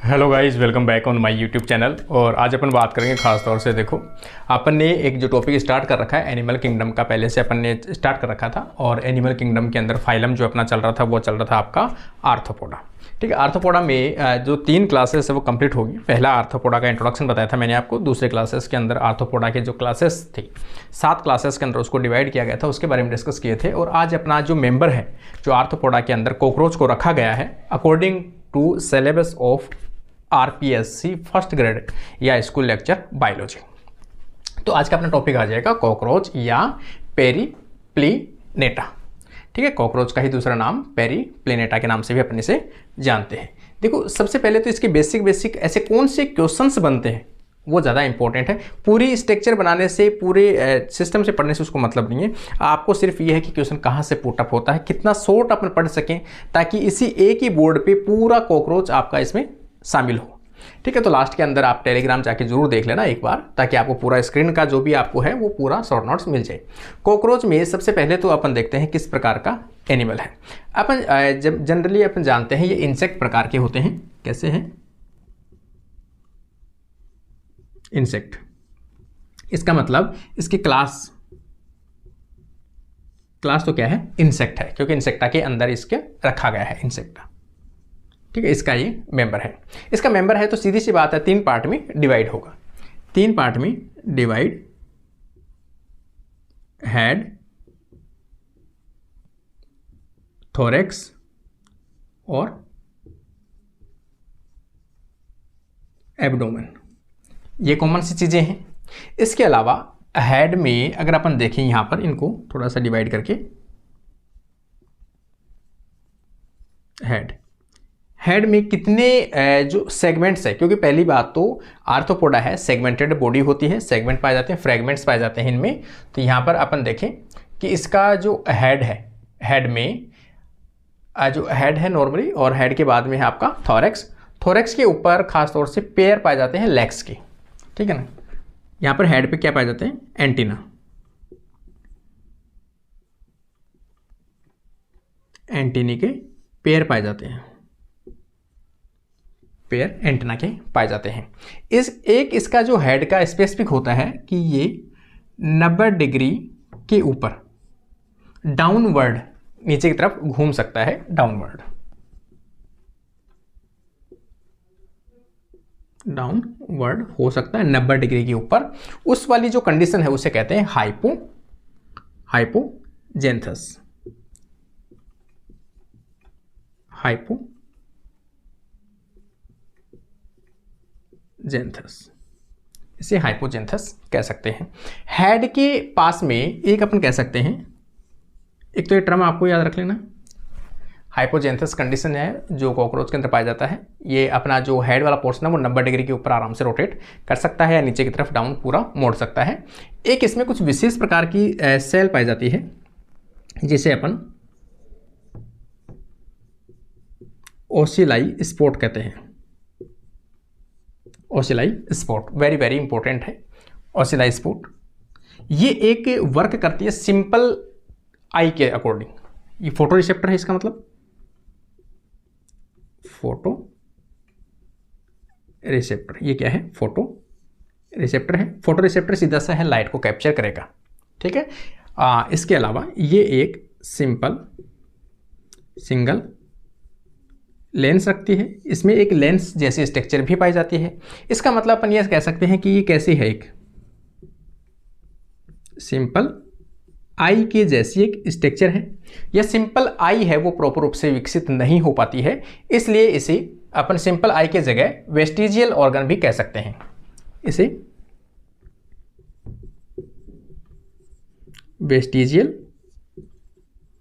Hello guys, welcome back on my YouTube channel. और आज अपन बात करेंगे खास तौर से, देखो अपन ने एक जो टॉपिक स्टार्ट कर रखा है एनिमल किंगडम का, पहले से अपन ने स्टार्ट कर रखा था। और एनिमल किंगडम के अंदर फाइलम जो अपना चल रहा था वो चल रहा था आपका आर्थ्रोपोडा। ठीक है, आर्थ्रोपोडा में जो 3 क्लासेस है वो कंप्लीट होगी। पहला आर्थ्रोपोडा का इंट्रोडक्शन बताया था मैंने आपको। दूसरे क्लासेस के अंदर आर्थ्रोपोडा के जो क्लासेस थी 7 क्लासेस के अंदर उसको डिवाइड किया गया था, उसके बारे में डिस्कस किए थे। और आज अपना जो मेंबर है जो आर्थ्रोपोडा के अंदर कॉकरोच को रखा गया है according to syllabus of RPSC first grade या स्कूल लेक्चर बायोलॉजी। तो आज का अपना टॉपिक आ जाएगा कॉकरोच या पेरिप्लिनेटा। ठीक है, कॉकरोच का ही दूसरा नाम पेरिप्लिनेटा के नाम से भी अपने से जानते हैं। देखो, सबसे पहले तो इसके बेसिक ऐसे कौन से क्वेश्चंस बनते हैं वो ज़्यादा इंपॉर्टेंट है। पूरी स्ट्रक्चर बनाने से, पूरे सिस्टम से पढ़ने से उसको मतलब नहीं है। आपको सिर्फ ये है कि क्वेश्चन कहाँ से पुटअप होता है, कितना शॉर्ट अपन पढ़ सकें, ताकि इसी एक ही बोर्ड पे पूरा कॉकरोच आपका इसमें शामिल हो। ठीक है, तो लास्ट के अंदर आप टेलीग्राम जाके जरूर देख लेना एक बार, ताकि आपको पूरा स्क्रीन का जो भी आपको है वो पूरा शॉर्ट नोट्स मिल जाए। कॉकरोच में सबसे पहले तो अपन देखते हैं किस प्रकार का एनिमल है। अपन जब जनरली अपन जानते हैं ये इंसेक्ट प्रकार के होते हैं। कैसे हैं? इंसेक्ट। इसका मतलब इसकी क्लास तो क्या है? इंसेक्ट है, क्योंकि इंसेक्टा के अंदर इसके रखा गया है इंसेक्टा। ठीक है, इसका ये मेंबर है। इसका मेंबर है तो सीधी सी बात है 3 पार्ट में डिवाइड होगा। 3 पार्ट में डिवाइड, हेड, थोरेक्स और एब्डोमेन, ये कॉमन सी चीजें हैं। इसके अलावा हेड में अगर अपन देखें, यहां पर इनको थोड़ा सा डिवाइड करके, हेड में कितने जो सेगमेंट्स है, क्योंकि पहली बात तो आर्थ्रोपोडा है, सेगमेंटेड बॉडी होती है, सेगमेंट पाए जाते हैं, फ्रेगमेंट्स पाए जाते हैं इनमें। तो यहाँ पर अपन देखें कि इसका जो हेड है, हेड में जो हेड है नॉर्मली, और हेड के बाद में है आपका थोरेक्स के ऊपर खास तौर से पेयर पाए जाते हैं लेग्स के। ठीक है ना, यहाँ पर हेड पे क्या पाए जाते हैं? एंटीना, एंटीनी के पेयर पाए जाते हैं, पेयर एंटीना के पाए जाते हैं। इसका जो हेड का स्पेसिफिक होता है कि ये 90 डिग्री के ऊपर डाउनवर्ड नीचे की तरफ घूम सकता है, डाउनवर्ड हो सकता है 90 डिग्री के ऊपर। उस वाली जो कंडीशन है उसे कहते हैं हाइपोजेंथस। इसे हाइपोजेंथस कह सकते हैं। हेड के पास में एक अपन कह सकते हैं, एक तो ये टर्म आपको याद रख लेना, हाइपोजेंथस कंडीशन है जो कॉकरोच के अंदर पाया जाता है। ये अपना जो हेड वाला पोर्शन है वो 90 डिग्री के ऊपर आराम से रोटेट कर सकता है या नीचे की तरफ डाउन पूरा मोड़ सकता है। एक इसमें कुछ विशेष प्रकार की सेल पाई जाती है जिसे अपन ओसिलाई स्पॉट कहते हैं। ओसिलाई स्पॉट वेरी इंपॉर्टेंट है। ओसिलाई स्पॉट ये एक वर्क करती है सिंपल आई के अकॉर्डिंग। ये फोटो रिसेप्टर है, इसका मतलब फोटो रिसेप्टर। ये क्या है? फोटो रिसेप्टर है। फोटो रिसेप्टर सीधा सा है, लाइट को कैप्चर करेगा। ठीक है, इसके अलावा ये एक सिंगल लेंस रखती है। इसमें एक लेंस जैसी स्ट्रक्चर भी पाई जाती है। इसका मतलब अपन ये कह सकते हैं कि ये कैसी है? एक सिंपल आई के जैसी एक स्ट्रक्चर है। यह सिंपल आई है वो प्रॉपर रूप से विकसित नहीं हो पाती है, इसलिए इसे अपन सिंपल आई के जगह वेस्टिजियल ऑर्गन भी कह सकते हैं। इसे वेस्टिजियल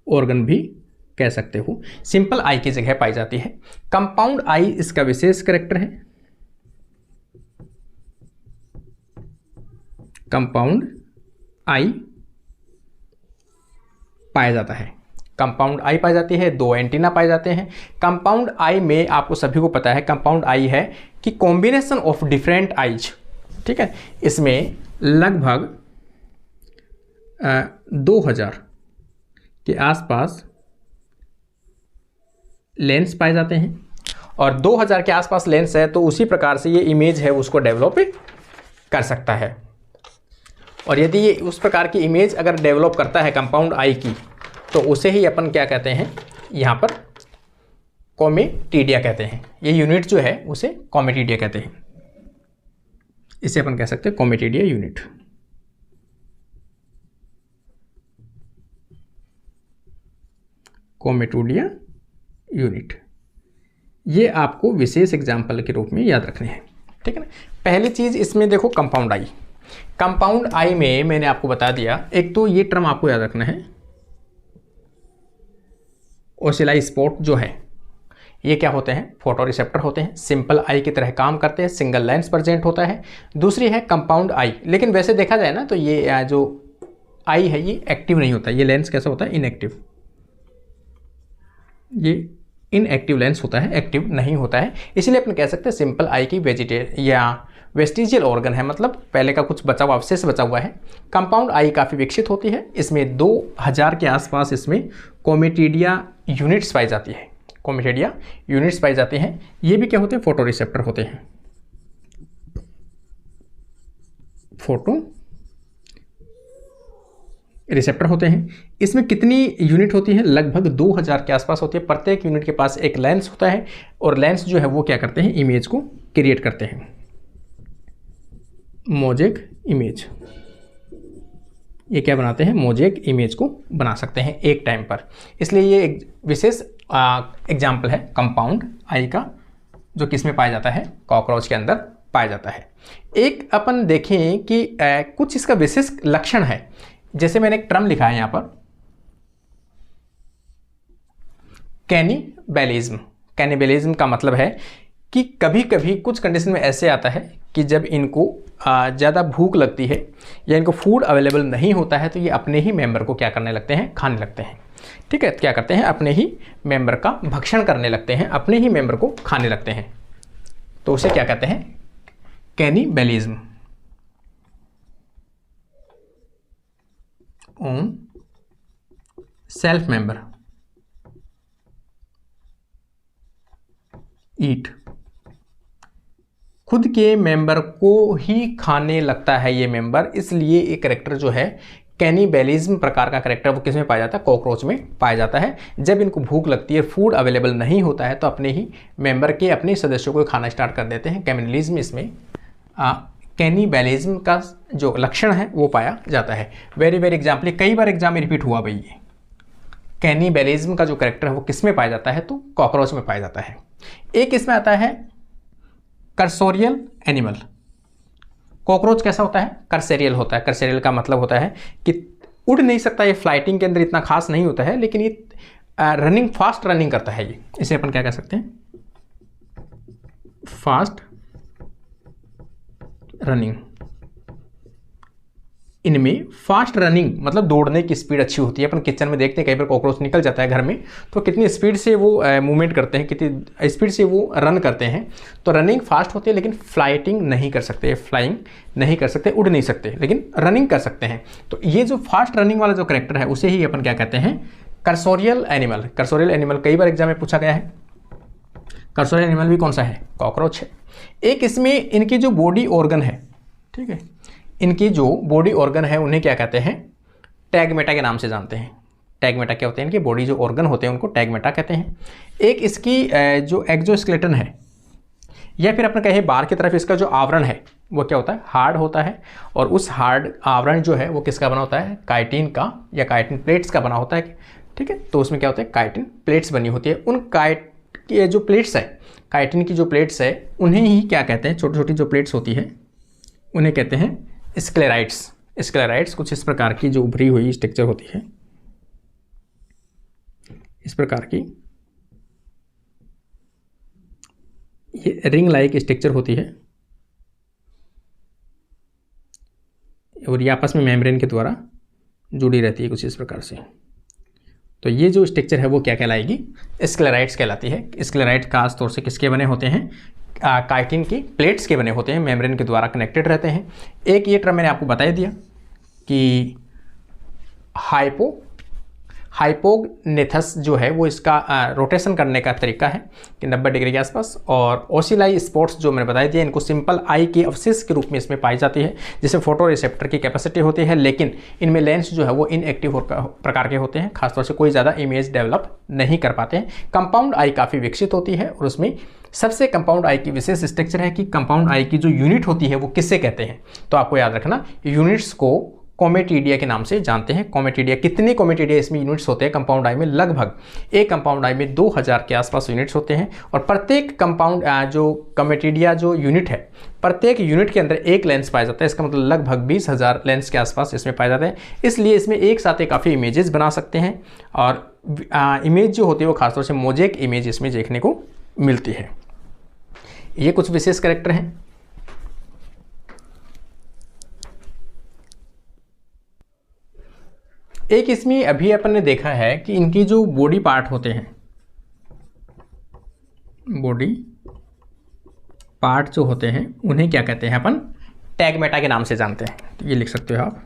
ऑर्गन भी कह सकते हो। सिंपल आई की जगह पाई जाती है। कंपाउंड आई इसका विशेष कैरेक्टर है। कंपाउंड आई पाया जाता है, कंपाउंड आई पाई जाती है। 2 एंटीना पाए जाते हैं। कंपाउंड आई में आपको सभी को पता है कंपाउंड आई है कि कॉम्बिनेशन ऑफ डिफरेंट आईज। ठीक है, इसमें लगभग 2000 के आसपास लेंस पाए जाते हैं और 2000 के आसपास लेंस है, तो उसी प्रकार से ये इमेज है उसको डेवलप कर सकता है। और यदि ये उस प्रकार की इमेज अगर डेवलप करता है कंपाउंड आई की, तो उसे ही अपन क्या कहते हैं, यहाँ पर कॉमेटिडिया कहते हैं। ये यूनिट जो है उसे कॉमेटिडिया कहते हैं, इसे अपन कह सकते हैं कॉमेटिडिया यूनिट। कॉमेटिडिया यूनिट, ये आपको विशेष एग्जाम्पल के रूप में याद रखने हैं, ठीक है ना। पहली चीज इसमें देखो कंपाउंड आई। कंपाउंड आई में मैंने आपको बता दिया, एक तो ये टर्म आपको याद रखना है, ओसिलाई स्पॉट जो है ये क्या होते हैं, फोटो रिसेप्टर होते हैं, सिंपल आई की तरह काम करते हैं, सिंगल लेंस प्रेजेंट होता है। दूसरी है कंपाउंड आई, लेकिन वैसे देखा जाए ना तो ये जो आई है ये एक्टिव नहीं होता, ये लेंस कैसा होता है, इनएक्टिव। ये इनएक्टिव लेंस होता है, एक्टिव नहीं होता है, इसलिए अपन कह सकते हैं सिंपल आई की वेस्टिजियल ऑर्गन है, मतलब पहले का कुछ बचा हुआ अवशेष बचा हुआ है। कंपाउंड आई काफ़ी विकसित होती है, इसमें 2000 के आसपास इसमें कॉमेटिडिया यूनिट्स पाई जाती है, कॉमेटिडिया यूनिट्स पाई जाती हैं। ये भी क्या होते हैं, फोटो रिसेप्टर होते हैं, फोटो रिसेप्टर होते हैं। इसमें कितनी यूनिट होती है, लगभग 2000 के आसपास होती है। प्रत्येक यूनिट के पास एक लेंस होता है, और लेंस जो है वो क्या करते हैं, इमेज को क्रिएट करते हैं, मोजेक इमेज। ये क्या बनाते हैं, मोजेक इमेज को बना सकते हैं एक टाइम पर। इसलिए ये एक विशेष एग्जाम्पल है कंपाउंड आई का, जो किसमें पाया जाता है, कॉकरोच के अंदर पाया जाता है। एक अपन देखें कि कुछ इसका विशेष लक्षण है। जैसे मैंने एक टर्म लिखा है यहाँ पर, कैनिबैलिज्म। कैनिबैलिज्म का मतलब है कि कभी कभी कुछ कंडीशन में ऐसे आता है कि जब इनको ज़्यादा भूख लगती है या इनको फूड अवेलेबल नहीं होता है, तो ये अपने ही मेंबर को क्या करने लगते हैं, खाने लगते हैं, ठीक है। क्या करते हैं, अपने ही मेंबर का भक्षण करने लगते हैं, अपने ही मेंबर को खाने लगते हैं, तो उसे क्या कहते हैं, कैनिबैलिज्म ऑन सेल्फ मेंबर, ईट। खुद के मेंबर को ही खाने लगता है ये मेंबर, इसलिए ये कैरेक्टर जो है कैनिबैलिज्म प्रकार का कैरेक्टर वो किस में पाया जाता है, कॉकरोच में पाया जाता है। जब इनको भूख लगती है, फूड अवेलेबल नहीं होता है, तो अपने ही मेंबर के अपने सदस्यों को खाना स्टार्ट कर देते हैं। कैनिबलिज्म इसमें कैनिबैलिज्म का जो लक्षण है वो पाया जाता है। वेरी वेरी एग्जाम्पल, कई बार एग्जाम में रिपीट हुआ भाई, ये कैनिबैलिज्म का जो कैरेक्टर है वो किस में पाया जाता है, तो कॉकरोच में पाया जाता है। एक इसमें आता है कर्सोरियल एनिमल। कॉकरोच कैसा होता है, कर्सेरियल होता है। कर्सेरियल का मतलब होता है कि उड़ नहीं सकता, ये फ्लाइटिंग के अंदर इतना खास नहीं होता है, लेकिन ये रनिंग, फास्ट रनिंग करता है ये। इसे अपन क्या कह सकते हैं, फास्ट रनिंग। इनमें फास्ट रनिंग मतलब दौड़ने की स्पीड अच्छी होती है। अपन किचन में देखते हैं कई बार कॉकरोच निकल जाता है घर में, तो कितनी स्पीड से वो मूवमेंट करते हैं, कितनी स्पीड से वो रन करते हैं। तो रनिंग फास्ट होती है, लेकिन फ्लाइटिंग नहीं कर सकते, फ्लाइंग नहीं कर सकते, उड़ नहीं सकते, लेकिन रनिंग कर सकते हैं। तो ये जो फास्ट रनिंग वाला जो कैरेक्टर है उसे ही अपन क्या कहते हैं, कर्सोरियल एनिमल। कर्सोरियल एनिमल कई बार एग्जाम में पूछा गया है। कर्सोरियल एनिमल भी कौन सा है, कॉकरोच है। एक इसमें इनकी जो बॉडी ऑर्गन है, ठीक है, इनकी जो बॉडी ऑर्गन है उन्हें क्या कहते हैं, टैगमेटा के नाम से जानते हैं। टैगमेटा क्या होते हैं, इनके बॉडी जो ऑर्गन होते हैं उनको टैगमेटा कहते हैं। एक इसकी जो एक्सोस्केलेटन है, या फिर अपने कहे बाहर की तरफ इसका जो आवरण है वो क्या होता है, हार्ड होता है। और उस हार्ड आवरण जो है वो किसका बना होता है, काइटिन का या काइटिन प्लेट्स का बना होता है, ठीक है। तो उसमें क्या होता है, काइटिन प्लेट्स बनी होती है। उन के जो प्लेट्स है, काइटिन की जो प्लेट्स है, उन्हें ही क्या कहते हैं, छोटी छोटी जो प्लेट्स होती है उन्हें कहते हैं स्क्लेराइड्स। स्क्लेराइड्स कुछ इस प्रकार की जो उभरी हुई स्ट्रक्चर होती है, इस प्रकार की ये रिंग लाइक स्ट्रक्चर होती है, और ये आपस में मेम्ब्रेन के द्वारा जुड़ी रहती है कुछ इस प्रकार से। तो ये जो स्ट्रक्चर है वो क्या कहलाएगी, स्क्लेराइड्स कहलाती है। स्क्लेराइड खास तौर से किसके बने होते हैं, काइटिन की प्लेट्स के बने होते हैं, मेम्ब्रेन के द्वारा कनेक्टेड रहते हैं। एक ये टर्म मैंने आपको बता ही दिया कि हाइपोग्नेथस जो है वो इसका रोटेशन करने का तरीका है कि 90 डिग्री के आसपास। और ओसिलाई स्पॉट्स जो मैंने बताई थी, इनको सिंपल आई के अवशेष के रूप में इसमें पाई जाती है, जिससे फोटो रिसेप्टर की कैपेसिटी होती है, लेकिन इनमें लेंस जो है वो इनएक्टिव प्रकार के होते हैं, खासतौर से कोई ज़्यादा इमेज डेवलप नहीं कर पाते हैं। कंपाउंड आई काफ़ी विकसित होती है और उसमें सबसे कंपाउंड आई की विशेष स्ट्रक्चर है कि कंपाउंड आई की जो यूनिट होती है वो किससे कहते हैं, तो आपको याद रखना यूनिट्स को कोमेटिडिया के नाम से जानते हैं। कोमेटिडिया, कितने कोमेटिडिया इसमें यूनिट्स होते हैं कंपाउंड आई में? लगभग एक कंपाउंड आई में 2000 के आसपास यूनिट्स होते हैं और प्रत्येक कंपाउंड जो कोमेटिडिया जो यूनिट है, प्रत्येक यूनिट के अंदर एक लेंस पाया जाता है। इसका मतलब लगभग 20,000 लेंस के आसपास इसमें पाए जाते हैं। इसलिए इसमें एक साथ काफ़ी इमेजेस बना सकते हैं और इमेज जो होती है वो खासतौर से मोजेक इमेज इसमें देखने को मिलती है। ये कुछ विशेष कैरेक्टर हैं। एक इसमें अभी अपन ने देखा है कि इनकी जो बॉडी पार्ट होते हैं, बॉडी पार्ट जो होते हैं उन्हें क्या कहते हैं? अपन टैगमेटा के नाम से जानते हैं। तो ये लिख सकते हो आप,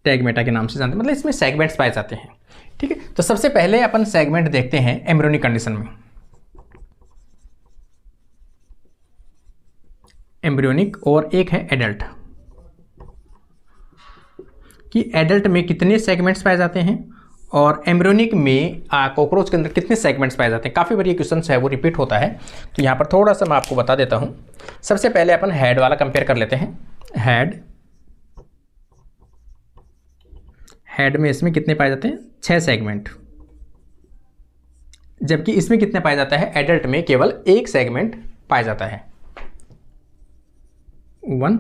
टैगमेटा के नाम से जानते हैं, मतलब इसमें सेगमेंट्स पाए जाते हैं। ठीक है, तो सबसे पहले अपन सेगमेंट देखते हैं एम्ब्रियोनिक कंडीशन में। एम्ब्रियोनिक और एक है एडल्ट, कि एडल्ट में कितने सेगमेंट्स पाए जाते हैं और एम्ब्रियोनिक में कॉकरोच के अंदर कितने सेगमेंट्स पाए जाते हैं। काफ़ी बार ये क्वेश्चन है वो रिपीट होता है, तो यहाँ पर थोड़ा सा मैं आपको बता देता हूँ। सबसे पहले अपन हेड वाला कंपेयर कर लेते हैं। हेड में इसमें कितने पाए जाते हैं? 6 सेगमेंट, जबकि इसमें कितने पाया जाता है? एडल्ट में केवल एक सेगमेंट पाया जाता है, 1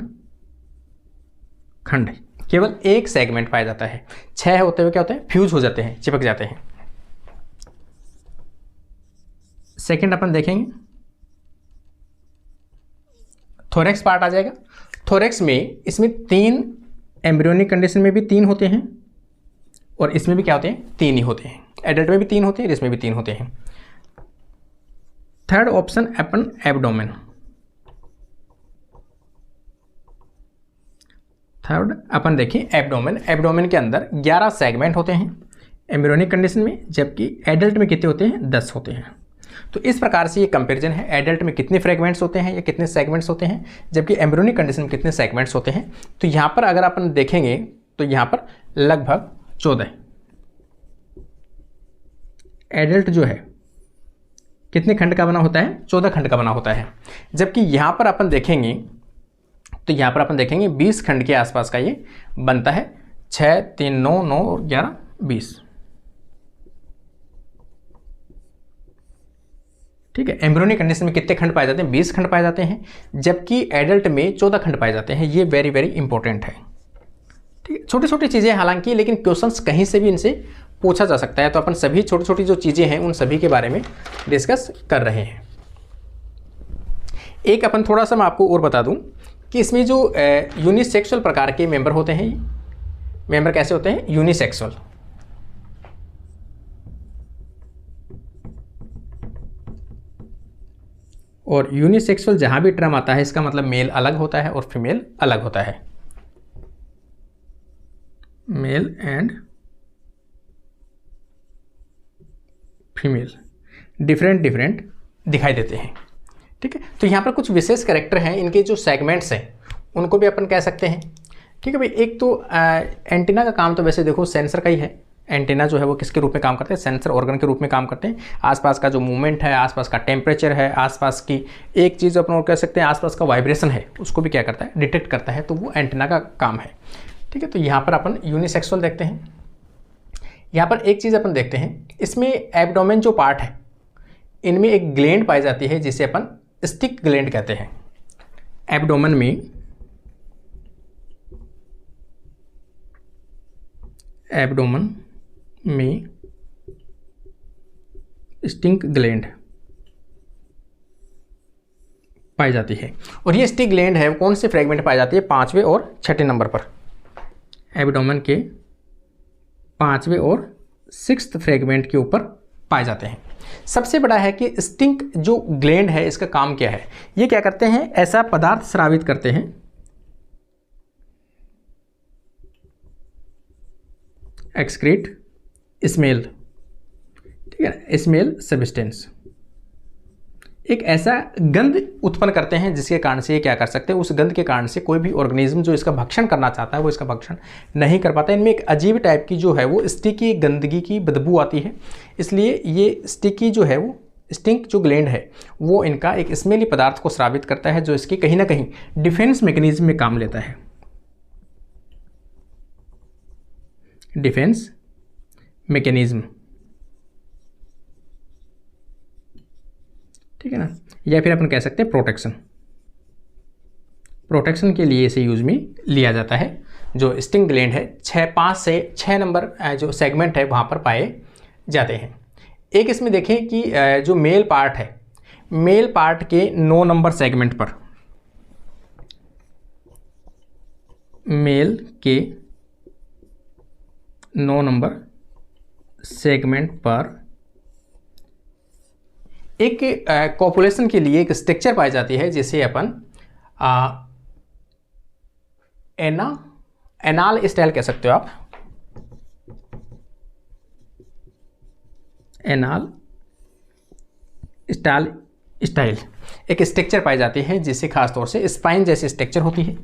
खंड, केवल एक सेगमेंट पाया जाता है। 6 होते हुए क्या होते हैं? फ्यूज हो जाते हैं, चिपक जाते हैं। सेकंड अपन देखेंगे, थोरेक्स पार्ट आ जाएगा। थोरेक्स में इसमें 3, एम्ब्रियोनिक कंडीशन में भी 3 होते हैं और इसमें भी क्या होते हैं? 3 ही होते हैं। एडल्ट में भी 3 होते हैं, इसमें भी 3 होते हैं। थर्ड ऑप्शन अपन एब्डोमेन। थर्ड अपन देखें एब्डोमेन। एब्डोमेन के अंदर 11 सेगमेंट होते हैं एम्ब्रियोनिक कंडीशन में, जबकि एडल्ट में कितने होते हैं? 10 होते हैं। तो इस प्रकार से ये कंपैरिजन है, एडल्ट में कितने फ्रेगमेंट्स होते हैं या कितने सेगमेंट्स होते हैं, जबकि एम्ब्रियोनिक कंडीशन में कितने सेगमेंट्स होते हैं। तो यहाँ पर अगर अपन देखेंगे तो यहाँ पर लगभग 14। एडल्ट जो है कितने खंड का बना होता है? 14 खंड का बना होता है, जबकि यहाँ पर अपन देखेंगे तो यहाँ पर अपन देखेंगे 20 खंड के आसपास का ये बनता है। 6, 3, 9, 9 और 11, 20। ठीक है, एम्ब्रियोनिक कंडीशन में कितने खंड पाए जाते हैं? 20 खंड पाए जाते हैं, जबकि एडल्ट में 14 खंड पाए जाते हैं। ये वेरी वेरी इंपॉर्टेंट है। ठीक है, छोटी छोटी चीज़ें हालांकि, लेकिन क्वेश्चंस कहीं से भी इनसे पूछा जा सकता है, तो अपन सभी छोटी छोटी जो चीज़ें हैं उन सभी के बारे में डिस्कस कर रहे हैं। एक अपन थोड़ा सा मैं आपको और बता दूं कि इसमें जो यूनिसेक्सुअल प्रकार के मेंबर होते हैं, मेंबर कैसे होते हैं? यूनिसेक्सुअल। और यूनिसेक्सुअल जहां भी टर्म आता है इसका मतलब मेल अलग होता है और फीमेल अलग होता है। मेल एंड फीमेल डिफरेंट दिखाई देते हैं। ठीक है, तो यहाँ पर कुछ विशेष कैरेक्टर हैं, इनके जो सेगमेंट्स हैं उनको भी अपन कह सकते हैं। ठीक है भाई, एक तो एंटीना का काम तो वैसे देखो सेंसर का ही है। एंटीना जो है वो किसके रूप में काम करते हैं? सेंसर ऑर्गन के रूप में काम करते हैं। आसपास का जो मूवमेंट है, आसपास का टेम्परेचर है, आसपास की एक चीज़ अपन और कह सकते हैं आसपास का वाइब्रेशन है, उसको भी क्या करता है? डिटेक्ट करता है। तो वो एंटीना का काम है। ठीक है, तो यहाँ पर अपन यूनिसेक्सुअल देखते हैं। यहाँ पर एक चीज़ अपन देखते हैं, इसमें एब्डोमेन जो पार्ट है इनमें एक ग्लैंड पाई जाती है जिसे अपन स्टिक ग्लैंड कहते हैं। एब्डोमेन में स्टिंक ग्लैंड पाई जाती है। और ये स्टिक ग्लैंड है कौन से फ्रेगमेंट पाई जाती है? 5वें और 6ठे नंबर पर। एब्डोमेन के 5वें और 6th फ्रेगमेंट के ऊपर पाए जाते हैं। सबसे बड़ा है कि स्टिंक जो ग्लैंड है इसका काम क्या है? ये क्या करते हैं? ऐसा पदार्थ स्रावित करते हैं एक्सक्रीट स्मेल, ठीक है ना, स्मेल सब्सटेंस, एक ऐसा गंध उत्पन्न करते हैं जिसके कारण से ये क्या कर सकते हैं, उस गंध के कारण से कोई भी ऑर्गेनिज्म जो इसका भक्षण करना चाहता है वो इसका भक्षण नहीं कर पाता। इनमें एक अजीब टाइप की जो है वो स्टिकी गंदगी की बदबू आती है, इसलिए ये स्टिकी जो है वो स्टिंक जो ग्लैंड है वो इनका एक स्मेली पदार्थ को स्रावित करता है जो इसके कहीं ना कहीं डिफेंस मैकेनिज्म में काम लेता है। डिफेंस मैकेनिज्म, ठीक है ना, या फिर अपन कह सकते हैं प्रोटेक्शन, प्रोटेक्शन के लिए इसे यूज में लिया जाता है। जो स्टिंग ग्लैंड है 5 से 6 नंबर जो सेगमेंट है वहाँ पर पाए जाते हैं। एक इसमें देखें कि जो मेल पार्ट है, मेल पार्ट के 9 नंबर सेगमेंट पर, मेल के 9 नंबर सेगमेंट पर एक कॉपुलेशन के लिए एक स्ट्रक्चर पाई जाती है जिसे अपन एनाल स्टाइल कह सकते हो आप, एनाल स्टाइल एक स्ट्रक्चर पाई जाती है जिससे खासतौर से स्पाइन जैसी स्ट्रक्चर होती है,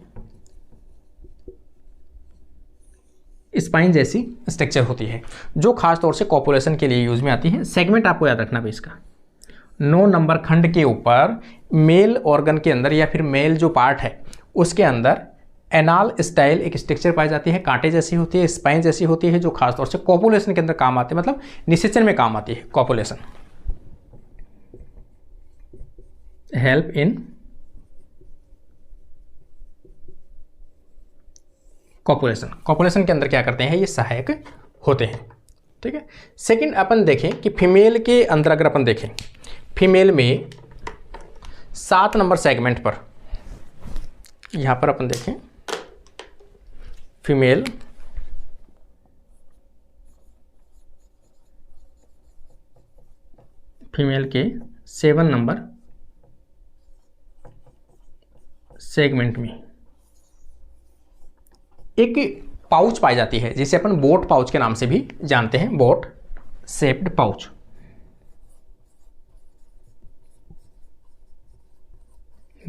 स्पाइन जैसी स्ट्रक्चर होती है जो खासतौर से कॉपुलेशन के लिए यूज में आती है। सेगमेंट आपको याद रखना भी इसका 9 नंबर खंड के ऊपर मेल ऑर्गन के अंदर या फिर मेल जो पार्ट है उसके अंदर एनाल स्टाइल एक स्ट्रक्चर पाई जाती है, कांटे जैसी होती है, स्पाइन जैसी होती है, जो खासतौर से कॉपुलेशन के अंदर काम आती है, मतलब निषेचन में काम आती है। Copulation, help in copulation, copulation के अंदर क्या करते हैं, ये सहायक होते हैं, ठीक है। सेकंड अपन देखें कि फीमेल के अंदर अगर अपन देखें, फीमेल में 7 नंबर सेगमेंट पर, यहां पर अपन देखें फीमेल के 7 नंबर सेगमेंट में एक पाउच पाई जाती है जिसे अपन बोट पाउच के नाम से भी जानते हैं, boat shaped pouch.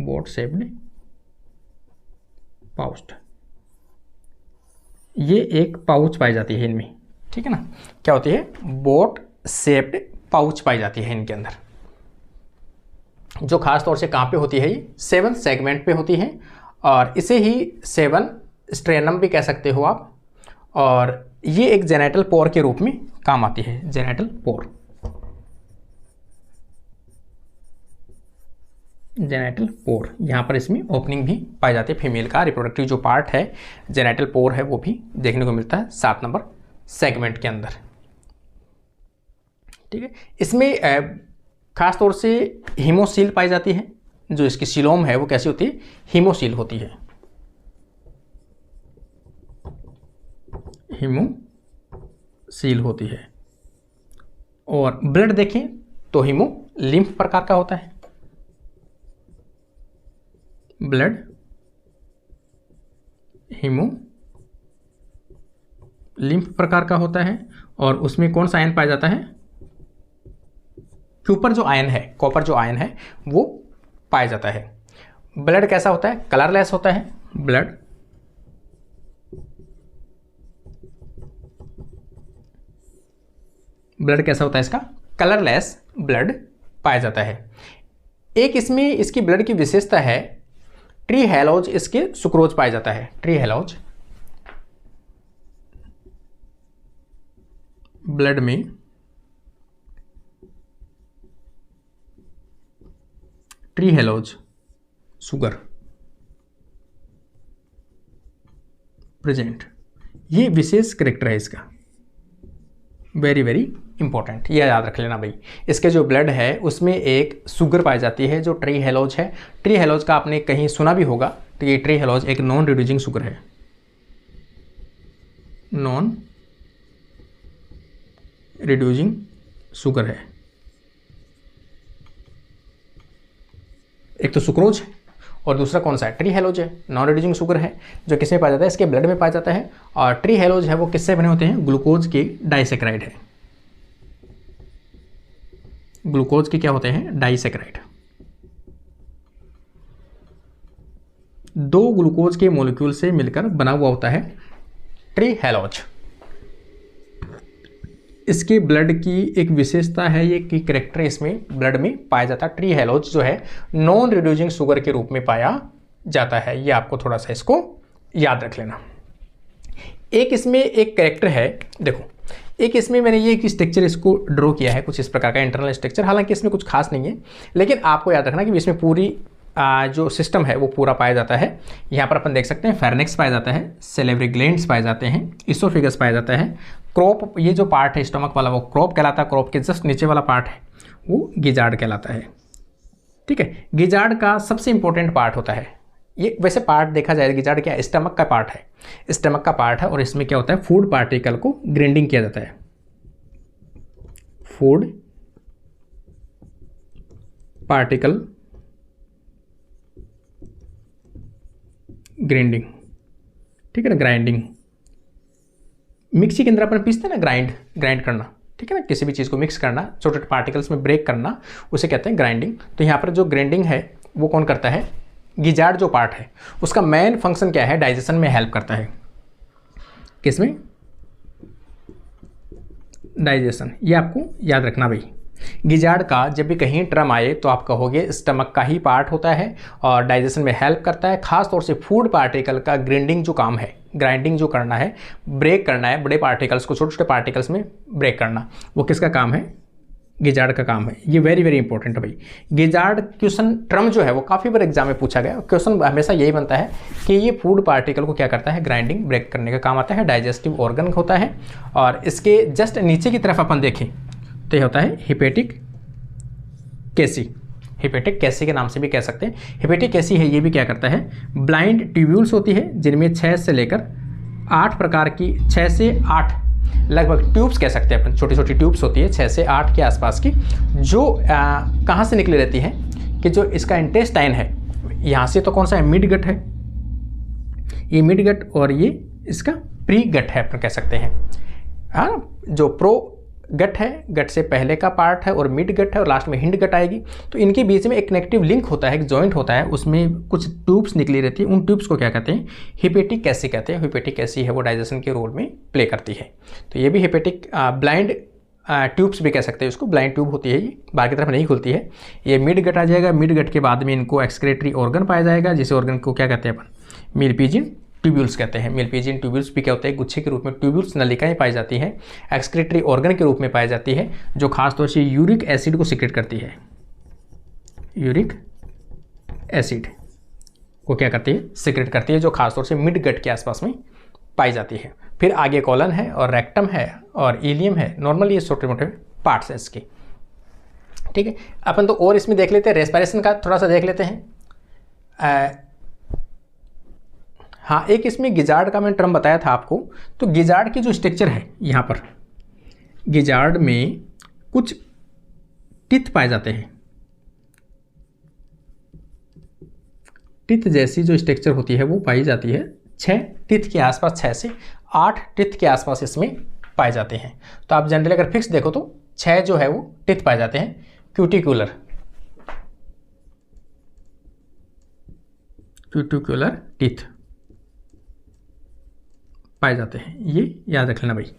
Boat shaped pouch, ये एक पाउच पाई जाती है इनमें, ठीक है ना। क्या होती है, बोट शेप्ड पाउच पाई जाती है इनके अंदर, जो खास तौर से कहाँ पे होती है, ये 7 सेगमेंट पे होती है और इसे ही 7 स्ट्रेनम भी कह सकते हो आप। और ये एक जेनेटल पोर के रूप में काम आती है, जेनेटल पोर, जेनेटल पोर। यहाँ पर इसमें ओपनिंग भी पाई जाती है, फीमेल का रिप्रोडक्टिव जो पार्ट है जेनेटल पोर है वो भी देखने को मिलता है 7 नंबर सेगमेंट के अंदर, ठीक है। इसमें खास तौर से हीमोसील पाई जाती है, जो इसकी सीलोम है वो कैसी होती है, हीमोसील होती है, हीमोसील होती है। और ब्लड देखें तो हीमो लिम्फ प्रकार का होता है, ब्लड हीमो लिम्फ प्रकार का होता है। और उसमें कौन सा आयन पाया जाता है, कॉपर जो आयन है, कॉपर जो आयन है वो पाया जाता है। ब्लड कैसा होता है, कलरलेस होता है, ब्लड कैसा होता है इसका, कलरलेस ब्लड पाया जाता है। एक इसमें इसकी ब्लड की विशेषता है, ट्री हेलोज इसके सुक्रोज पाया जाता है, ट्री हेलोज ब्लड में ट्री हेलोज सुगर प्रेजेंट, ये विशेष करेक्टर है इसका, वेरी वेरी इंपॉर्टेंट, ये याद रख लेना भाई। इसके जो ब्लड है उसमें एक सुगर पाई जाती है जो ट्री हेलोज है। ट्री हेलोज का आपने कहीं सुना भी होगा, तो ये ट्री हेलोज एक नॉन रिड्यूसिंग सुगर है, नॉन रिड्यूसिंग सुगर है। एक तो सुक्रोज और दूसरा कौन सा है, ट्री हेलोज है, नॉन रिड्यूसिंग शुगर है, जो किसमें पाया जाता है, इसके ब्लड में पाया जाता है। और ट्री हेलोज है वो किससे बने होते हैं, ग्लूकोज के डाइसेक्राइड है, ग्लूकोज के क्या होते हैं, डाइसेक्राइड। दो ग्लूकोज के मॉलिक्यूल से मिलकर बना हुआ होता है ट्री हेलोज। इसके ब्लड की एक विशेषता है, ये कि कैरेक्टर इसमें ब्लड में पाया जाता है। ट्री हेलोज जो है नॉन रिड्यूसिंग शुगर के रूप में पाया जाता है। ये आपको थोड़ा सा इसको याद रख लेना। एक इसमें एक कैरेक्टर है, देखो एक इसमें मैंने ये एक स्ट्रक्चर इसको ड्रॉ किया है, कुछ इस प्रकार का इंटरनल स्ट्रक्चर, हालांकि इसमें कुछ खास नहीं है, लेकिन आपको याद रखना कि इसमें पूरी जो सिस्टम है वो पूरा पाया जाता है। यहाँ पर अपन देख सकते हैं फेरनेक्स पाया जाता है, सेलेवरी ग्लैंड्स पाए जाते हैं, इसोफिगस पाया जाता है, क्रॉप, ये जो पार्ट है स्टमक वाला वो क्रॉप कहलाता है, क्रॉप के जस्ट नीचे वाला पार्ट है वो गिजार्ड कहलाता है। ठीक है, गिजार्ड का सबसे इंपॉर्टेंट पार्ट होता है ये, वैसे पार्ट देखा जाए गिजार्ड क्या, स्टमक का पार्ट है, स्टमक का पार्ट है, और इसमें क्या होता है, फूड पार्टिकल को ग्राइंडिंग किया जाता है, फूड पार्टिकल ग्राइंडिंग। ठीक है ना, ग्राइंडिंग, मिक्सी के अंदर अपन पीसते हैं ना, ग्राइंड करना, ठीक है ना, किसी भी चीज़ को मिक्स करना, छोटे छोटे पार्टिकल्स में ब्रेक करना, उसे कहते हैं ग्राइंडिंग। तो यहाँ पर जो ग्राइंडिंग है वो कौन करता है, गिजार्ड जो पार्ट है उसका मेन फंक्शन क्या है, डाइजेशन में हेल्प करता है, किसमें, डाइजेशन। ये आपको याद रखना भाई। गिजार्ड का जब भी कहीं टर्म आए तो आप कहोगे स्टमक का ही पार्ट होता है और डाइजेशन में हेल्प करता है, खास तौर से फूड पार्टिकल का ग्राइंडिंग जो काम है, ग्राइंडिंग जो करना है, ब्रेक करना है, बड़े पार्टिकल्स को छोटे छोटे पार्टिकल्स में ब्रेक करना, वो किसका काम है, गिजार्ड का काम है। ये वेरी वेरी इंपॉर्टेंट है भाई। गिजार्ड क्वेश्चन टर्म जो है वो काफ़ी बार एग्जाम में पूछा गया, क्वेश्चन हमेशा यही बनता है कि ये फूड पार्टिकल को क्या करता है, ग्राइंडिंग ब्रेक करने का काम आता है, डाइजेस्टिव ऑर्गन होता है। और इसके जस्ट नीचे की तरफ अपन देखें तो ये होता है हिपेटिक कैसी, हिपेटिक कैसी के नाम से भी कह सकते हैं। हिपेटिक कैसी है, ये भी क्या करता है, ब्लाइंड ट्यूब्यूल्स होती है जिनमें 6 से लेकर 8 प्रकार की, 6 से 8 लगभग ट्यूब्स कह सकते हैं अपन, छोटी छोटी ट्यूब्स होती है 6 से 8 के आसपास की, जो कहाँ से निकली रहती है, कि जो इसका इंटेस्टाइन है यहाँ से, तो कौन सा है, मिड गट है, ये मिड गट, और ये इसका प्री गट है अपन कह सकते हैं। हाँ, जो प्रो गट है, गट से पहले का पार्ट है, और मिड गट है, और लास्ट में हिंड गट आएगी। तो इनके बीच में एक कनेक्टिव लिंक होता है, एक जॉइंट होता है, उसमें कुछ ट्यूब्स निकली रहती है, उन ट्यूब्स को क्या कहते हैं, हिपेटिक कैसी कहते हैं। हिपेटिक कैसी है वो डाइजेशन के रोल में प्ले करती है। तो ये भी हिपेटिक ब्लाइंड ट्यूब्स भी कह सकते हैं उसको, ब्लाइंड ट्यूब होती है ये, बाहर की तरफ नहीं खुलती है। ये मिड गट आ जाएगा, मिड गट के बाद में इनको एक्सक्रेटरी ऑर्गन पाया जाएगा, जिस ऑर्गन को क्या कहते हैं अपन, मिल्पीजियन ट्यूब्यूल्स कहते हैं। मिल्पीजियन ट्यूब्यूल्स भी क्या होते हैं, गुच्छे के रूप में ट्यूब्यूल्स नलिकाएं पाई जाती हैं, एक्सक्रीटरी ऑर्गन के रूप में पाई जाती है, जो खासतौर से यूरिक एसिड को सिक्रेट करती है, यूरिक एसिड को क्या करती है, सिक्रेट करती है, जो खासतौर से मिड गट के आसपास में पाई जाती है। फिर आगे कॉलन है और रेक्टम है और इलियम है, नॉर्मली ये छोटे मोटे पार्ट्स हैं इसके। ठीक है, अपन तो और इसमें देख लेते हैं, रेस्पिरेशन का थोड़ा सा देख लेते हैं। हाँ, एक इसमें गिजार्ड का मैंने टर्म बताया था आपको, तो गिजार्ड की जो स्ट्रक्चर है, यहाँ पर गिजार्ड में कुछ टिथ पाए जाते हैं, टिथ जैसी जो स्ट्रक्चर होती है वो पाई जाती है, 6 टिथ के आसपास, 6 से 8 टिथ के आसपास इसमें पाए जाते हैं। तो आप जनरली अगर फिक्स देखो तो 6 जो है वो टिथ पाए जाते हैं, क्यूटिकुलर टिथ पाए जाते हैं, ये याद रख लेना भाई।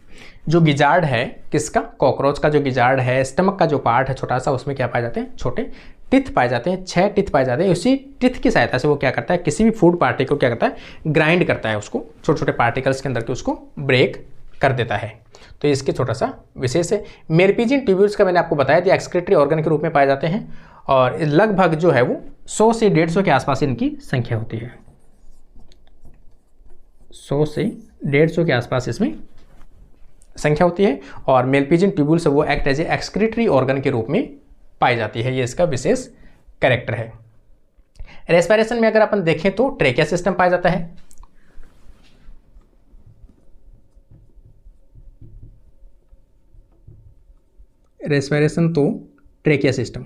जो गिजार्ड है किसका, कॉकरोच का जो गिजार्ड है, स्टमक का जो पार्ट है छोटा सा, उसमें क्या पाए जाते हैं, छोटे टिथ पाए जाते हैं, 6 टिथ पाए जाते हैं। उसी टिथ की सहायता से वो क्या करता है, किसी भी फूड पार्टिकल को क्या करता है, ग्राइंड करता है, उसको छोटे छोटे पार्टिकल्स के अंदर के उसको ब्रेक कर देता है। तो इसके छोटा सा विशेष है। मेरपीजियन ट्यूब्यूल्स का मैंने आपको बताया था, एक्सक्रीटरी ऑर्गन के रूप में पाए जाते हैं, और लगभग जो है वो 100 से 150 के आसपास इनकी संख्या होती है, 100 से 150 के आसपास इसमें संख्या होती है। और मेलपीजियन ट्यूब्यूल्स वो act as a excretory organ के रूप में पाई जाती है, ये इसका विशेष कैरेक्टर है। रेस्पिरेशन में अगर अपन देखें तो ट्रेकिया सिस्टम पाया जाता है, रेस्पिरेशन तो ट्रेकिया सिस्टम,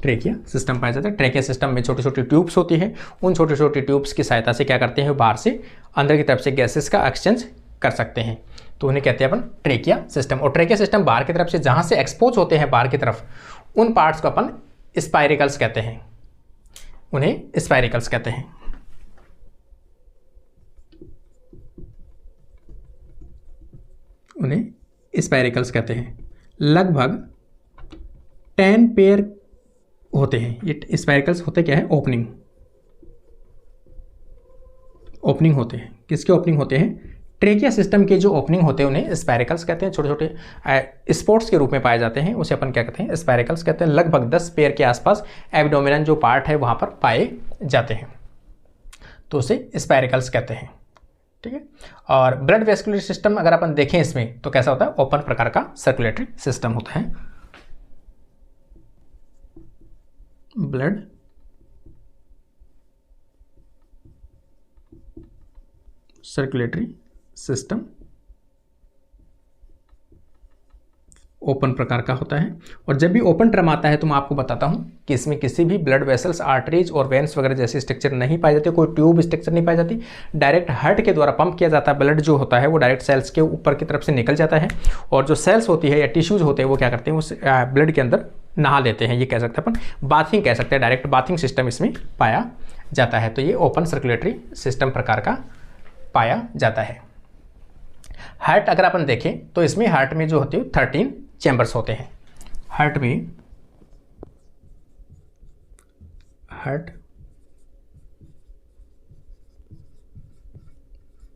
ट्रेकिया सिस्टम पाया जाता है। ट्रेकिया सिस्टम में छोटी छोटी ट्यूब्स होती है, उन छोटी छोटी ट्यूब्स की सहायता से क्या करते हैं, बाहर से अंदर की तरफ से गैसेस का एक्सचेंज कर सकते हैं, तो उन्हें कहते हैं अपन ट्रेकिया सिस्टम। और ट्रेकिया सिस्टम बाहर की तरफ से जहाँ से एक्सपोज होते हैं बाहर की तरफ, उन पार्ट्स को अपन स्पाइरिकल्स कहते हैं, उन्हें स्पाइरिकल्स कहते हैं। उन्हें स्पाइरिकल्स कहते हैं। लगभग 10 पेयर होते हैं ये स्पाइरिकल्स। होते क्या है, ओपनिंग होते हैं। किसके ओपनिंग होते हैं, ट्रेकिया सिस्टम के जो ओपनिंग होते हैं उन्हें स्पाइरिकल्स कहते हैं। छोटे छोटे स्पॉट्स के रूप में पाए जाते हैं, उसे अपन क्या कहते हैं, स्पाइरिकल्स कहते हैं। लगभग 10 पेयर के आसपास एब्डोमिनल जो पार्ट है वहाँ पर पाए जाते हैं, तो उसे स्पाइरिकल्स कहते हैं। ठीक है। और ब्लड वेस्कुलर सिस्टम अगर अपन देखें इसमें तो कैसा होता है, ओपन प्रकार का सर्कुलेटरी सिस्टम होता है। ब्लड सर्कुलेटरी सिस्टम ओपन प्रकार का होता है। और जब भी ओपन टर्म आता है तो मैं आपको बताता हूं कि इसमें किसी भी ब्लड वेसल्स, आर्टरीज और वेन्स वगैरह जैसी स्ट्रक्चर नहीं पाई जाती, कोई ट्यूब स्ट्रक्चर नहीं पाई जाती। डायरेक्ट हार्ट के द्वारा पंप किया जाता है। ब्लड जो होता है वो डायरेक्ट सेल्स के ऊपर की तरफ से निकल जाता है, और जो सेल्स होती है या टिश्यूज होते हैं वो क्या करते हैं, उस ब्लड के अंदर नहा लेते हैं। ये कह सकते हैं अपन बाथिंग कह सकते हैं, डायरेक्ट बाथिंग सिस्टम इसमें पाया जाता है। तो ये ओपन सर्कुलेटरी सिस्टम प्रकार का पाया जाता है। हार्ट अगर अपन देखें तो इसमें हार्ट में जो होती है 13 चैम्बर्स होते हैं। हार्ट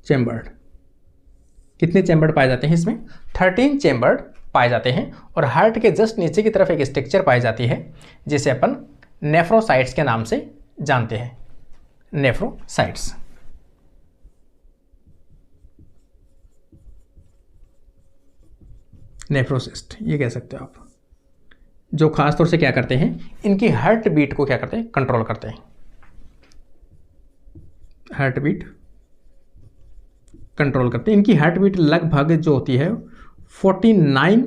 चैम्बर्ड कितने चैम्बर्ड पाए जाते हैं इसमें, 13 चैम्बर्ड पाए जाते हैं। और हार्ट के जस्ट नीचे की तरफ एक स्ट्रक्चर पाई जाती है जिसे अपन नेफ्रोसाइट्स के नाम से जानते हैं। नेफ्रोसाइट्स, नेफ्रोसिस्ट ये कह सकते हो आप, जो खास तौर से क्या करते हैं, इनकी हार्ट बीट को क्या करते हैं, कंट्रोल करते हैं। हार्ट बीट कंट्रोल करते हैं। इनकी हार्ट बीट लगभग जो होती है 49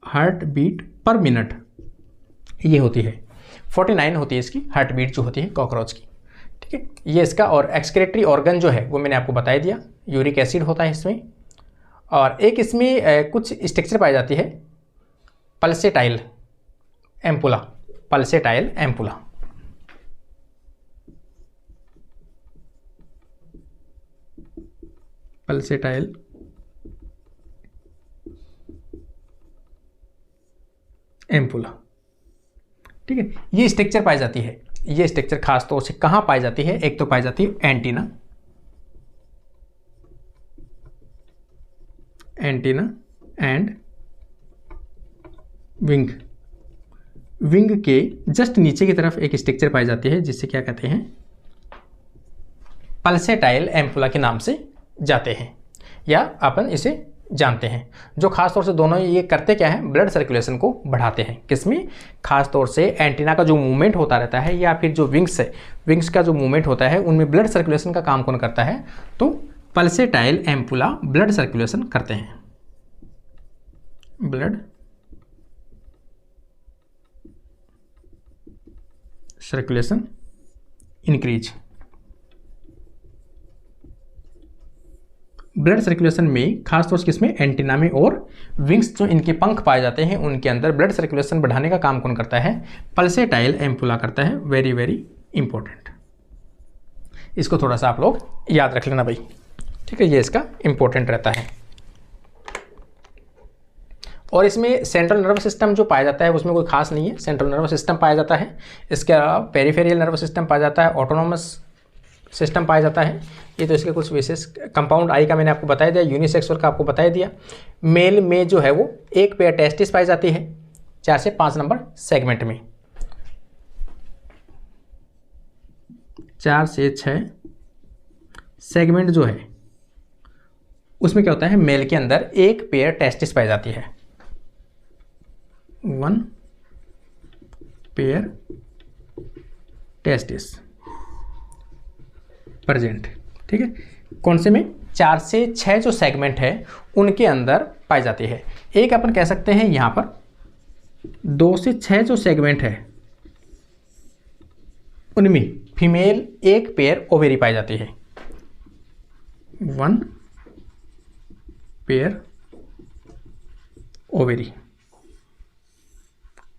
हार्ट बीट पर मिनट ये होती है। 49 होती है इसकी हार्ट बीट जो होती है कॉकरोच की। ठीक है। ये इसका और एक्सक्रेटरी ऑर्गन जो है वो मैंने आपको बता दिया, यूरिक एसिड होता है इसमें। और एक इसमें कुछ स्ट्रक्चर पाई जाती है, pulsatile ampulla. Pulsatile ampulla, pulsatile ampulla. ठीक है। ये स्ट्रक्चर पाई जाती है। ये स्ट्रक्चर खास तौर से कहाँ पाई जाती है, एक तो पाई जाती है एंटीना एंड विंग के जस्ट नीचे की तरफ एक स्ट्रक्चर पाई जाती है जिसे क्या कहते हैं, पल्सेटाइल एम्पुला के नाम से जाते हैं, या अपन इसे जानते हैं। जो खास तौर से दोनों ये करते क्या है, ब्लड सर्कुलेशन को बढ़ाते हैं। किसमें, खास तौर से एंटीना का जो मूवमेंट होता रहता है, या फिर जो विंग्स है, विंग्स का जो मूवमेंट होता है, उनमें ब्लड सर्कुलेशन का काम कौन करता है, तो पल्सेटाइल एम्पुला ब्लड सर्कुलेशन करते हैं। Blood circulation increase. Blood circulation में खास तौर से किसमें, एंटीना में, और विंग्स जो इनके पंख पाए जाते हैं उनके अंदर ब्लड सर्कुलेशन बढ़ाने का काम कौन करता है, पल्सेटाइल एम्पुला करता है। वेरी वेरी इंपॉर्टेंट, इसको थोड़ा सा आप लोग याद रख लेना भाई। ठीक है, ये इसका इंपॉर्टेंट रहता है। और इसमें सेंट्रल नर्व सिस्टम जो पाया जाता है उसमें कोई खास नहीं है, सेंट्रल नर्व सिस्टम पाया जाता है। इसके अलावा पेरिफेरियल नर्व सिस्टम पाया जाता है, ऑटोनोमस सिस्टम पाया जाता है। ये तो इसके कुछ विशेष। कंपाउंड आई का मैंने आपको बता दिया, यूनिसेक्सुअल का आपको बता दिया। मेल में जो है वो एक पेयर टेस्टिस पाई जाती है 4 से 5 नंबर सेगमेंट में, 4 से 6 सेगमेंट जो है उसमें क्या होता है, मेल के अंदर एक पेयर टेस्टिस पाई जाती है, 1 पेयर टेस्टिस प्रेजेंट। ठीक है, कौन से में, 4 से 6 जो सेगमेंट है उनके अंदर पाई जाती है। एक अपन कह सकते हैं यहाँ पर 2 से 6 जो सेगमेंट है उनमें फीमेल एक पेयर ओवेरी पाई जाती है, 1 पेयर ओवेरी।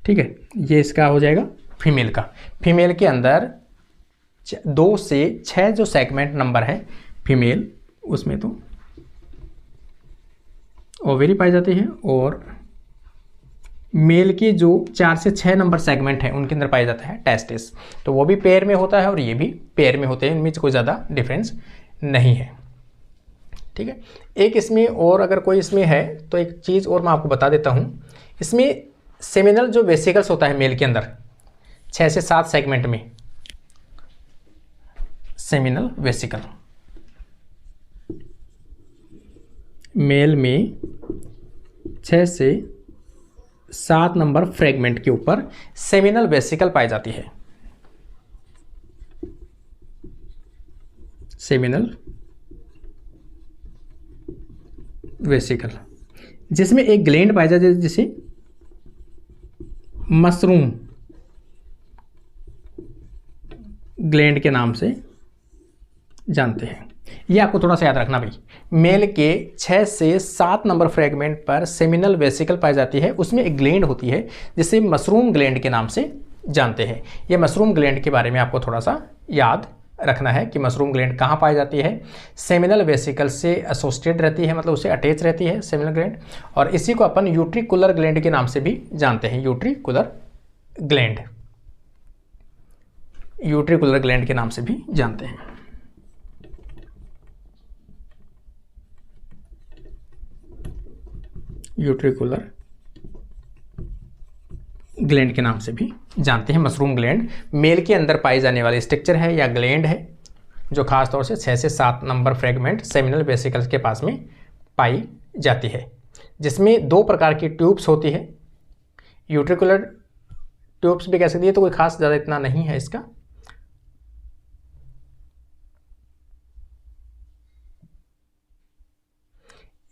ठीक है, ये इसका हो जाएगा फीमेल का। फीमेल के अंदर 2 से 6 जो सेगमेंट नंबर है फीमेल, उसमें तो ओवेरी पाई जाती है, और मेल के जो 4 से 6 नंबर सेगमेंट है उनके अंदर पाया जाता है टेस्टिस। तो वो भी पेयर में होता है और ये भी पेयर में होते हैं, इनमें कोई ज़्यादा डिफरेंस नहीं है। ठीक है, एक इसमें और अगर कोई इसमें है तो एक चीज़ और मैं आपको बता देता हूँ, इसमें सेमिनल जो वेसिकल्स होता है मेल के अंदर 6 से 7 सेगमेंट में, सेमिनल वेसिकल मेल में 6 से 7 नंबर फ्रेगमेंट के ऊपर सेमिनल वेसिकल पाई जाती है, सेमिनल वेसिकल, जिसमें एक ग्लैंड पाई जाती है जिसे मशरूम ग्लैंड के नाम से जानते हैं। ये आपको थोड़ा सा याद रखना भाई, मेल के 6 से 7 नंबर फ्रेगमेंट पर सेमिनल वेसिकल पाई जाती है, उसमें एक ग्लैंड होती है जिसे मशरूम ग्लैंड के नाम से जानते हैं। ये मशरूम ग्लैंड के बारे में आपको थोड़ा सा याद रखना है कि मशरूम ग्लैंड कहाँ पाई जाती है, सेमिनल वेसिकल से एसोसिएट रहती है, मतलब उससे अटैच रहती है सेमिनल ग्लैंड, और इसी को अपन यूट्रिकुलर ग्लैंड के नाम से भी जानते हैं, यूट्रिकुलर ग्लैंड, यूट्रिकुलर ग्लैंड के नाम से भी जानते हैं। यूट्रिकुलर ग्लैंड के नाम से भी जानते हैं। मशरूम ग्लैंड मेल के अंदर पाई जाने वाली स्ट्रक्चर है या ग्लैंड है जो खास तौर से 6 से 7 नंबर फ्रेगमेंट सेमिनल वेसिकल्स के पास में पाई जाती है, जिसमें 2 प्रकार की ट्यूब्स होती है, यूट्रिकुलर ट्यूब्स भी कह सकती है, तो कोई खास ज़्यादा इतना नहीं है इसका।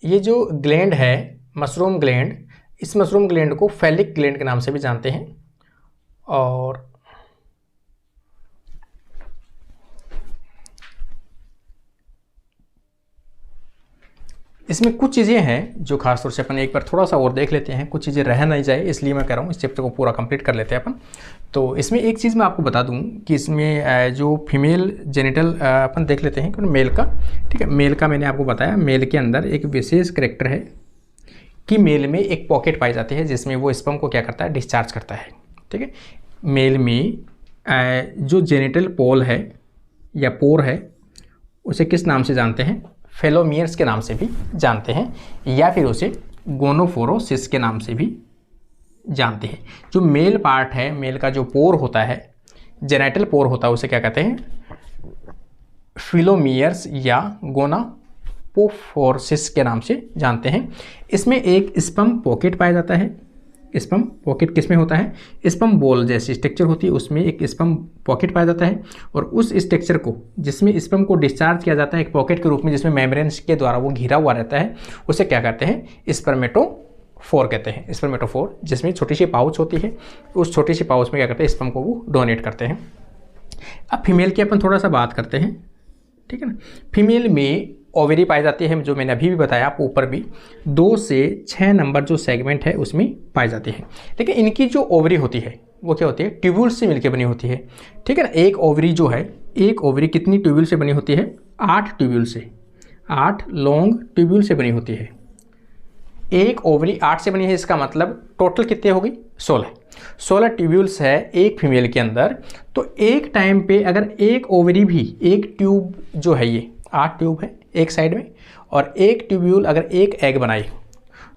ये जो ग्लैंड है मशरूम ग्लैंड, इस मशरूम ग्लैंड को फैलिक ग्लैंड के नाम से भी जानते हैं, और इसमें कुछ चीज़ें हैं जो खास तौर से अपन एक बार थोड़ा सा और देख लेते हैं, कुछ चीज़ें रह नहीं जाए इसलिए मैं कह रहा हूँ इस चैप्टर को पूरा कंप्लीट कर लेते हैं अपन। तो इसमें एक चीज़ मैं आपको बता दूं कि इसमें जो फीमेल जेनिटल अपन देख लेते हैं मेल का। ठीक है, मेल का मैंने आपको बताया, मेल के अंदर एक विशेष कैरेक्टर है कि मेल में एक पॉकेट पाई जाती है जिसमें वो स्पर्म को क्या करता है, डिस्चार्ज करता है। ठीक है, मेल में जो जेनिटल पोल है या पोर है उसे किस नाम से जानते हैं, फेलोमियर्स के नाम से भी जानते हैं, या फिर उसे गोनोफोरोसिस के नाम से भी जानते हैं। जो मेल पार्ट है, मेल का जो पोर होता है, जेनिटल पोर होता है, उसे क्या कहते हैं, फिलोमियर्स या गोनापोफोरोसिस के नाम से जानते हैं। इसमें एक स्पर्म पॉकेट पाया जाता है। स्पर्म पॉकेट किसमें होता है, स्पर्म बॉल जैसी स्ट्रक्चर होती है, उसमें एक स्पर्म पॉकेट पाया जाता है, और उस स्ट्रक्चर को जिसमें स्पर्म को डिस्चार्ज किया जाता है एक पॉकेट के रूप में जिसमें मेम्ब्रेन्स के द्वारा वो घिरा हुआ रहता है, उसे क्या कहते हैं, स्पर्मेटोफोर कहते हैं। स्पर्मेटोफोर, जिसमें छोटी सी पाउच होती है, उस छोटी सी पाउच में क्या करते हैं, स्पर्म को वो डोनेट करते हैं। अब फीमेल की अपन थोड़ा सा बात करते हैं। ठीक है ना, फीमेल में ओवेरी पाई जाती है, जो मैंने अभी भी बताया, आप ऊपर भी 2 से 6 नंबर जो सेगमेंट है उसमें पाई जाती है। लेकिन इनकी जो ओवरी होती है वो क्या होती है, ट्यूब्यूल्स से मिलकर बनी होती है। ठीक है ना, एक ओवरी जो है, एक ओवरी कितनी ट्यूब्यूल से बनी होती है, 8 ट्यूब्यूल से, 8 लॉन्ग ट्यूब्यूल से बनी होती है। एक ओवरी 8 से बनी है, इसका मतलब टोटल कितने हो गई, 16 ट्यूब्यूल्स है एक फीमेल के अंदर। तो एक टाइम पे अगर एक ओवरी भी, एक ट्यूब जो है, ये 8 ट्यूब है एक साइड में, और एक ट्यूब्यूल अगर एक एग बनाई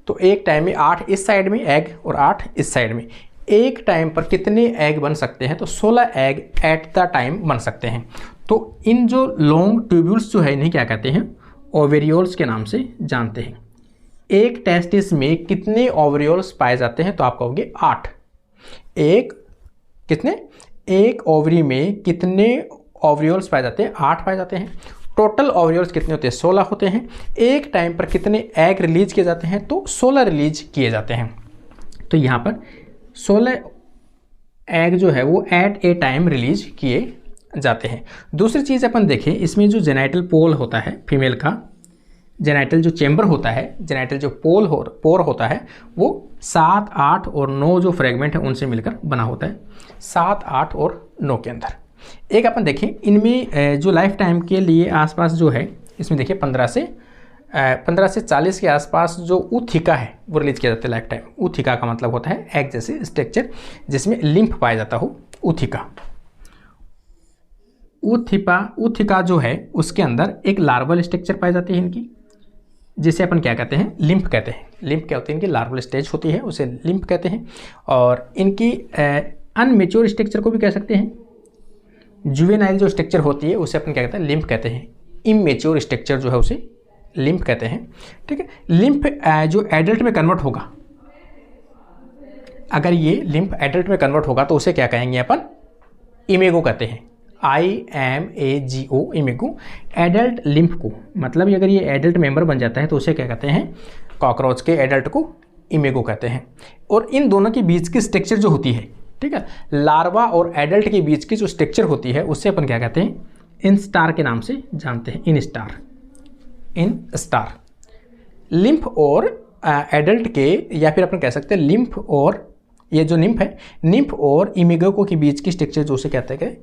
तो एक टाइम में 8 इस साइड में एग और 8 इस साइड में, एक टाइम पर कितने एग बन सकते हैं, तो 16 एग एट द टाइम बन सकते हैं। तो इन जो लॉन्ग ट्यूब्यूल्स जो है इन्हें क्या कहते हैं, ओवेरियोल्स के नाम से जानते हैं। एक टेस्टिस में कितने ओवेरियोल्स पाए जाते हैं, तो आप कहोगे 8। एक ओवरी में कितने ओवेरियोल्स पाए जाते हैं, 8 पाए जाते हैं। टोटल ओवेरियोल्स कितने होते हैं, 16 होते हैं। एक टाइम पर कितने एग रिलीज किए जाते हैं, तो 16 रिलीज किए जाते हैं। तो यहाँ पर 16 एग जो है वो एट ए टाइम रिलीज किए जाते हैं। दूसरी चीज़ अपन देखें, इसमें जो जेनाइटल पोल होता है फीमेल का, जेनाइटल जो चेंबर होता है, जेनाइटल जो पोर होता है वो 7, 8 और 9 जो फ्रेगमेंट है उनसे मिलकर बना होता है। 7, 8 और 9 के अंदर एक अपन देखें, इनमें जो लाइफ टाइम के लिए आसपास जो है, इसमें देखिए 15 से 40 के आसपास जो ऊथिका है वो रिलीज किया जाता है लाइफ टाइम। ऊथिका का मतलब होता है एग जैसे स्ट्रक्चर जिसमें लिम्फ पाया जाता हो, ऊथिका। ऊथिका जो है उसके अंदर एक लार्वल स्ट्रक्चर पाई जाती है इनकी, जिसे अपन क्या कहते हैं, लिम्फ कहते हैं। लिम्फ क्या होती है, इनकी लार्वल स्टेज होती है, उसे लिम्फ कहते हैं। और इनकी अनमेच्योर स्ट्रक्चर को भी कह सकते हैं। जुवेनाइल जो स्ट्रक्चर होती है उसे अपन क्या कहते हैं, लिम्फ कहते हैं। इमेच्योर स्ट्रक्चर जो है उसे लिम्फ कहते हैं। ठीक है, लिम्फ जो एडल्ट में कन्वर्ट होगा, अगर ये लिम्फ एडल्ट में कन्वर्ट होगा तो उसे क्या कहेंगे अपन, इमेगो कहते हैं। IMAGO, इमेगो। एडल्ट लिम्फ को, मतलब अगर ये एडल्ट मेंबर बन जाता है तो उसे क्या कहते हैं, कॉकरोच के एडल्ट को इमेगो कहते हैं। और इन दोनों के बीच की स्ट्रक्चर जो होती है, ठीक है, लार्वा और एडल्ट के बीच की जो स्ट्रक्चर होती है उससे अपन क्या कहते हैं, इंस्टार के नाम से जानते हैं। इंस्टार। लिम्फ और एडल्ट के, या फिर अपन कह सकते हैं लिम्फ और, ये जो निम्फ है, निम्फ और इमेगो के बीच की स्ट्रक्चर जो उसे कहते हैं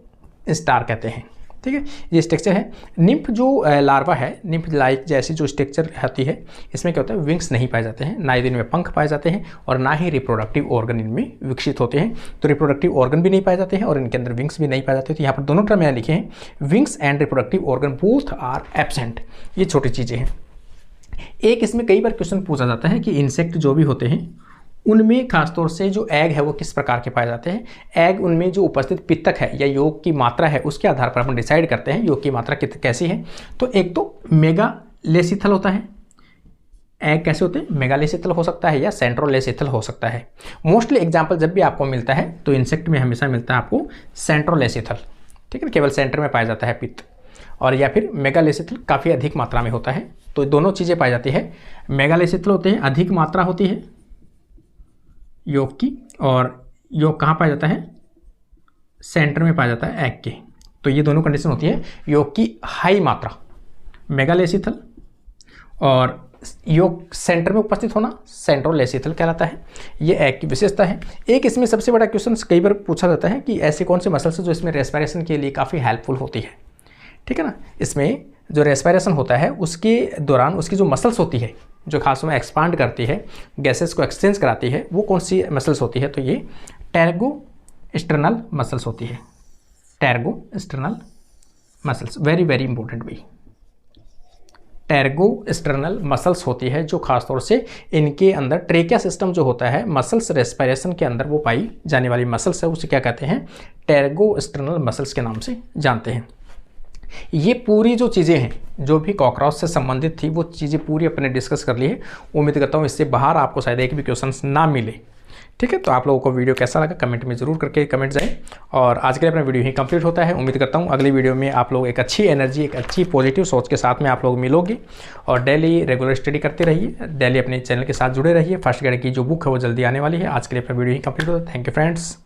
स्टार कहते हैं। ठीक है, ये स्ट्रक्चर है। निम्फ जो लार्वा है, निम्फ लाइक जैसी जो स्ट्रक्चर होती है, इसमें क्या होता है, विंग्स नहीं पाए जाते हैं, ना ही इनमें पंख पाए जाते हैं और ना ही रिप्रोडक्टिव ऑर्गन इनमें विकसित होते हैं। तो रिप्रोडक्टिव ऑर्गन भी नहीं पाए जाते हैं और इनके अंदर विंग्स भी नहीं पाए जाते। तो यहाँ पर दोनों टर्म मैंने लिखे हैं, wings and reproductive organ both are absent. ये छोटी चीज़ें हैं। एक इसमें कई बार क्वेश्चन पूछा जाता है कि इंसेक्ट जो भी होते हैं उनमें खासतौर से जो एग है वो किस प्रकार के पाए जाते हैं। एग उनमें जो उपस्थित पित्तक है या योग की मात्रा है उसके आधार पर हम डिसाइड करते हैं योग की मात्रा कैसी है। तो एक तो मेगालेसिथल होता है, एग कैसे होते हैं, मेगालेसिथल हो सकता है या सेंट्रोलेसिथल हो सकता है। मोस्टली एग्जाम्पल जब भी आपको मिलता है तो इंसेक्ट में हमेशा मिलता है आपको सेंट्रोलेसिथल। ठीक है, केवल सेंटर में पाया जाता है पित्त, और या फिर मेगालेसिथल काफ़ी अधिक मात्रा में होता है। तो दोनों चीज़ें पाई जाती है। मेगालेसिथल होते हैं, अधिक मात्रा होती है योग की, और योग कहाँ पाया जाता है, सेंटर में पाया जाता है एग के। तो ये दोनों कंडीशन होती है योग की हाई मात्रा मेगालेसिथल, और योग सेंटर में उपस्थित होना सेंट्रोलेसिथल कहलाता है। ये एग की विशेषता है। एक इसमें सबसे बड़ा क्वेश्चन कई बार पूछा जाता है कि ऐसे कौन से मसल्स जो इसमें रेस्पिरेशन के लिए काफ़ी हेल्पफुल होती है। ठीक है ना, इसमें जो रेस्पिरेशन होता है उसके दौरान उसकी जो मसल्स होती है जो खास में एक्सपांड करती है, गैसेस को एक्सचेंज कराती है, वो कौन सी मसल्स होती है, तो ये टेर्गो एक्सटर्नल मसल्स होती है। Tergo external muscles, very very important भी। टेर्गो एक्सटर्नल मसल्स होती है जो खासतौर से इनके अंदर ट्रेकिया सिस्टम जो होता है मसल्स रेस्पिरेशन के अंदर वो पाई जाने वाली मसल्स है, उसे क्या कहते हैं, टेर्गो एक्सटर्नल मसल्स के नाम से जानते हैं। ये पूरी जो चीज़ें हैं जो भी कॉकरोच से संबंधित थी वो चीज़ें पूरी अपने डिस्कस कर ली है। उम्मीद करता हूँ इससे बाहर आपको शायद एक भी क्वेश्चंस ना मिले। ठीक है, तो आप लोगों को वीडियो कैसा लगा कमेंट में ज़रूर करके कमेंट जाए। और आज के लिए अपना वीडियो ही कंप्लीट होता है। उम्मीद करता हूँ अगली वीडियो में आप लोग एक अच्छी एनर्जी, एक अच्छी पॉजिटिव सोच के साथ में आप लोग मिलोगे। और डेली रेगुलर स्टडी करते रहिए, डेली अपने चैनल के साथ जुड़े रहिए। फर्स्ट ग्रेड की जो बुक है वो जल्दी आने वाली है। आज के लिए अपना वीडियो ही कंप्लीट होता है। Thank you friends.